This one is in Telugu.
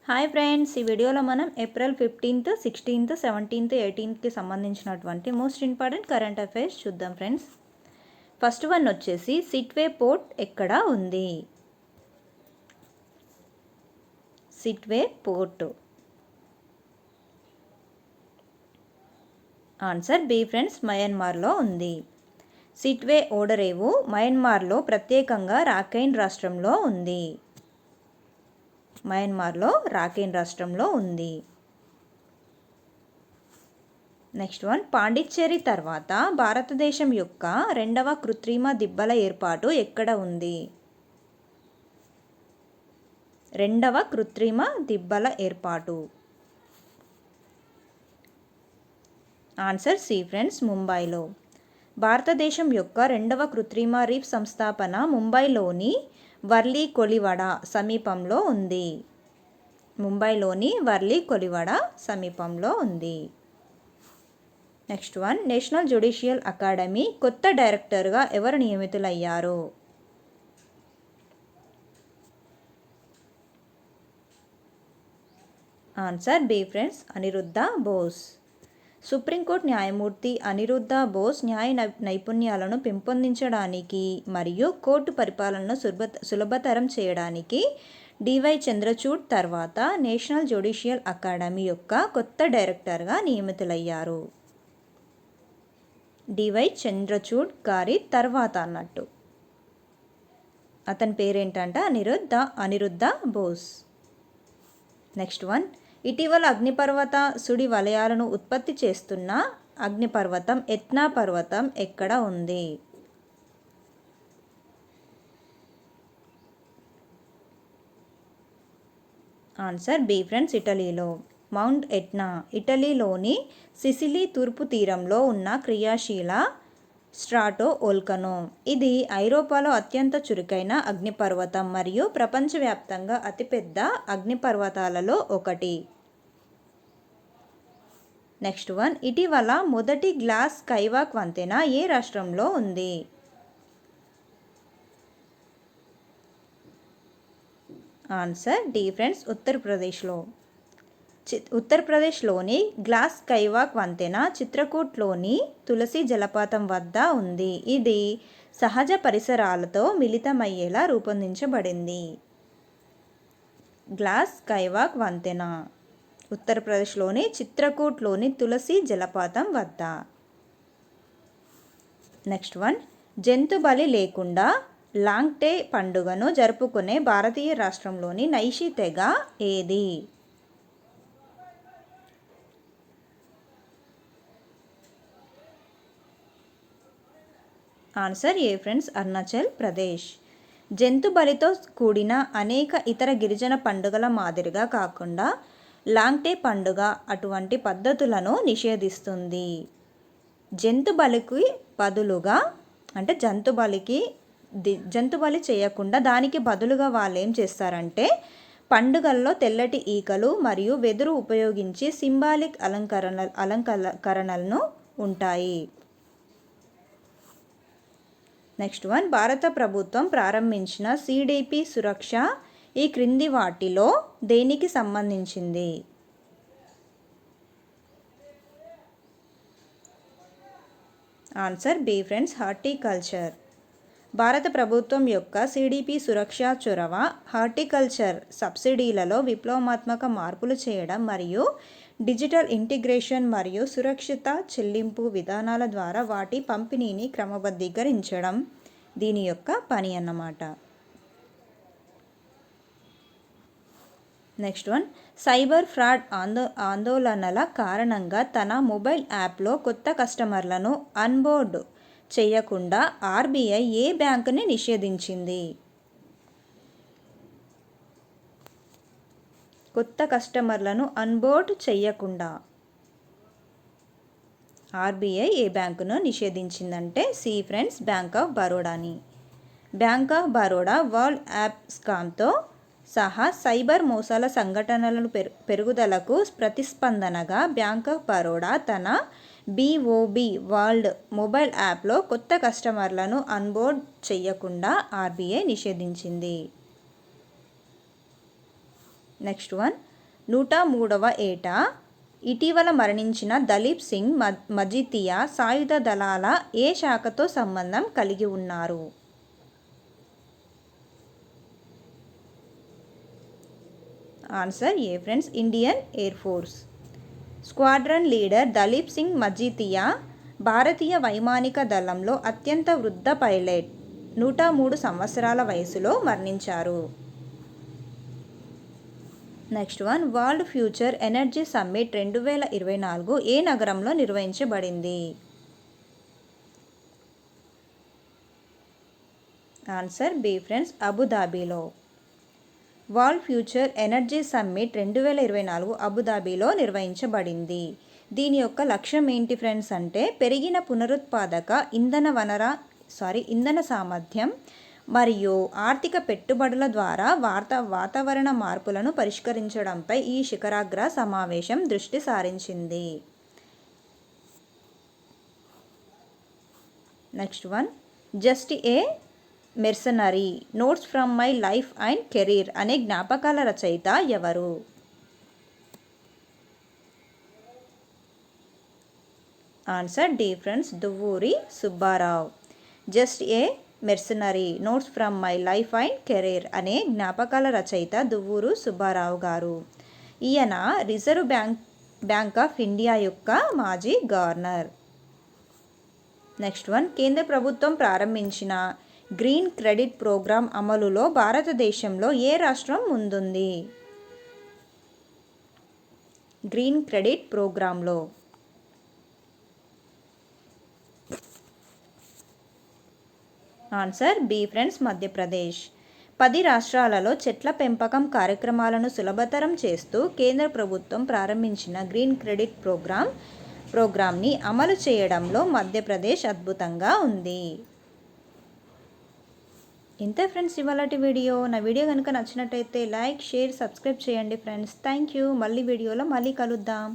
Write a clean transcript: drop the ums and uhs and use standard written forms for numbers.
హాయ్ ఫ్రెండ్స్, ఈ వీడియోలో మనం April 15th, 16th, 17th, 18th సంబంధించినటువంటి మోస్ట్ ఇంపార్టెంట్ కరెంట్ అఫైర్స్ చూద్దాం ఫ్రెండ్స్. ఫస్ట్ వన్ వచ్చేసి సిట్వే పోర్ట్ ఎక్కడ ఉంది? Sittwe port. Answer B friends, మయన్మార్లో ఉంది. సిట్వే ఓడరేవు మయన్మార్లో ప్రత్యేకంగా రాఖైన్ రాష్ట్రంలో ఉంది. మయన్మార్లో రాఖైన్ రాష్ట్రంలో ఉంది. నెక్స్ట్ వన్, పాండిచ్చేరి తర్వాత భారతదేశం యొక్క రెండవ కృత్రిమ దిబ్బల ఏర్పాటు ఎక్కడ ఉంది? రెండవ కృత్రిమ దిబ్బల ఏర్పాటు. ఆన్సర్ సి ఫ్రెండ్స్, ముంబైలో. భారతదేశం యొక్క రెండవ కృత్రిమ రీఫ్ సంస్థాపన ముంబైలోని వర్లీ కొలివాడ సమీపంలో ఉంది. ముంబైలోని వర్లీ కొలివాడ సమీపంలో ఉంది. Next one, National Judicial Academy కొత్త డైరెక్టర్గా ఎవరు నియమితులయ్యారు? Answer B friends, Aniruddha Bose. Supreme court న్యాయమూర్తి అనిరుద్ధ బోస్ న్యాయ నైపుణ్యాలను పెంపొందించడానికి మరియు కోర్టు పరిపాలనను సులభతరం చేయడానికి డివై చంద్రచూడ్ తర్వాత నేషనల్ జ్యుడిషియల్ అకాడమీ యొక్క కొత్త డైరెక్టర్గా నియమితులయ్యారు. డివై చంద్రచూడ్ గారి తర్వాత అన్నట్టు. అతని పేరేంటంటే అనిరుద్ధ బోస్. నెక్స్ట్ వన్, ఇటీవల అగ్నిపర్వత సుడి వలయాలను ఉత్పత్తి చేస్తున్న అగ్నిపర్వతం ఎత్నా పర్వతం ఎక్కడ ఉంది? ఆన్సర్ బి ఫ్రెండ్స్, ఇటలీలో. మౌంట్ ఎట్నా ఇటలీలోని సిసిలీ తూర్పు తీరంలో ఉన్న క్రియాశీల స్ట్రాటో వోల్కనో. ఇది ఐరోపాలో అత్యంత చురుకైన అగ్నిపర్వతం మరియు ప్రపంచవ్యాప్తంగా అతిపెద్ద అగ్నిపర్వతాలలో ఒకటి. నెక్స్ట్ వన్, ఇటీవల మొదటి గ్లాస్ స్కైవాక్ వంతెన ఏ రాష్ట్రంలో ఉంది? ఆన్సర్ డి ఫ్రెండ్స్, ఉత్తరప్రదేశ్లో. ఉత్తరప్రదేశ్లోని గ్లాస్ స్కైవాక్ వంతెన చిత్రకూట్లోని తులసి జలపాతం వద్ద ఉంది. ఇది సహజ పరిసరాలతో మిళితమయ్యేలా రూపొందించబడింది. గ్లాస్ స్కైవాక్ వంతెన ఉత్తరప్రదేశ్లోని చిత్రకూట్లోని తులసి జలపాతం వద్ద. నెక్స్ట్ వన్, జంతు బలి లేకుండా లాంగ్టే పండుగను జరుపుకునే భారతీయ రాష్ట్రంలోని నైషి తెగ ఏది? Answer A friends, Arunachal Pradesh. జంతు బలితో కూడిన అనేక ఇతర గిరిజన పండుగల మాదిరిగా కాకుండా లాంగ్టే పండుగ అటువంటి పద్ధతులను నిషేధిస్తుంది. జంతు బలికి బదులుగా అంటే జంతు బలి చేయకుండా దానికి బదులుగా వాళ్ళు ఏం చేస్తారంటే పండుగల్లో తెల్లటి ఈకలు మరియు వెదురు ఉపయోగించి సింబాలిక్ అలంకరణలను ఉంటాయి. నెక్స్ట్ వన్, భారత ప్రభుత్వం ప్రారంభించిన సిడిపి సురక్ష ఈ క్రింది వాటిలో దేనికి సంబంధించింది? Answer B friends, horticulture. భారత ప్రభుత్వం యొక్క సిడిపి సురక్ష చొరవ హార్టికల్చర్ సబ్సిడీలలో విప్లవాత్మక మార్పులు చేయడం మరియు డిజిటల్ ఇంటిగ్రేషన్ మరియు సురక్షిత చెల్లింపు విధానాల ద్వారా వాటి పంపిణీని క్రమబద్ధీకరించడం దీని యొక్క పని అన్నమాట. నెక్స్ట్ వన్, సైబర్ ఫ్రాడ్ ఆందోళనల కారణంగా తన మొబైల్ యాప్లో కొత్త కస్టమర్లను అన్బోర్డ్ చేయకుండా ఆర్బీఐ ఏ బ్యాంకుని నిషేధించింది? కొత్త కస్టమర్లను అన్బోర్డ్ చేయకుండా ఆర్బీఐ ఏ బ్యాంకును నిషేధించిందంటే సి ఫ్రెండ్స్, బ్యాంక్ ఆఫ్ బరోడాని. Bank of Baroda World app స్కామ్తో సహా సైబర్ మోసాల సంఘటనలను పెరుగుదలకు ప్రతిస్పందనగా బ్యాంక్ ఆఫ్ బరోడా తన బిఓబి వరల్డ్ మొబైల్ యాప్లో కొత్త కస్టమర్లను అన్బోర్డ్ చేయకుండా ఆర్బీఐ నిషేధించింది. నెక్స్ట్ వన్, 103వ ఏట ఇటీవల మరణించిన దలీప్ సింగ్ మజితియా సాయుధ దళాల ఏ శాఖతో సంబంధం కలిగి ఉన్నారు? Answer A friends, Indian Air Force. Squadron leader Dalip Singh Majithia భారతీయ వైమానిక దళంలో అత్యంత వృద్ధ పైలట్. 103 సంవత్సరాల వయసులో మరణించారు. Next one, World Future Energy Summit 2024 ఏ నగరంలో నిర్వహించబడింది? ఆన్సర్ బి ఫ్రెండ్స్, అబుదాబిలో. వరల్డ్ ఫ్యూచర్ ఎనర్జీ సమ్మిట్ 2024 అబుదాబిలో నిర్వహించబడింది. దీని యొక్క లక్ష్యం ఏంటి ఫ్రెండ్స్ అంటే పెరిగిన పునరుత్పాదక ఇంధన సామర్థ్యం మరియు ఆర్థిక పెట్టుబడుల ద్వారా వాతావరణ మార్పులను పరిష్కరించడంపై ఈ శిఖరాగ్ర సమావేశం దృష్టి సారించింది. Next one, just a mercenary notes from my life and career అనే జ్ఞాపకాల రచయిత ఎవరు? Answer D friends, Duvvuri Subbarao. Just a mercenary notes from my life and career అనే జ్ఞాపకాల రచయిత దువ్వూరు సుబ్బారావు గారు. ఈయన రిజర్వ్ బ్యాంక్ ఆఫ్ ఇండియా యొక్క మాజీ గవర్నర్. నెక్స్ట్ వన్, కేంద్ర ప్రభుత్వం ప్రారంభించిన గ్రీన్ క్రెడిట్ ప్రోగ్రాం అమలులో భారతదేశంలో ఏ రాష్ట్రం ముందుంది? గ్రీన్ క్రెడిట్ ప్రోగ్రాంలో ఆన్సర్ బి ఫ్రెండ్స్, మధ్యప్రదేశ్. 10 రాష్ట్రాలలో చెట్ల పెంపకం కార్యక్రమాలను సులభతరం చేస్తూ కేంద్ర ప్రభుత్వం ప్రారంభించిన గ్రీన్ క్రెడిట్ ప్రోగ్రాంని అమలు చేయడంలో మధ్యప్రదేశ్ అద్భుతంగా ఉంది. ఇంతే ఫ్రెండ్స్ ఇవాళటి వీడియో. నా వీడియో కనుక నచ్చినట్టయితే లైక్, షేర్, సబ్స్క్రైబ్ చేయండి ఫ్రెండ్స్. Thank you. మళ్ళీ వీడియోలో మళ్ళీ కలుద్దాం.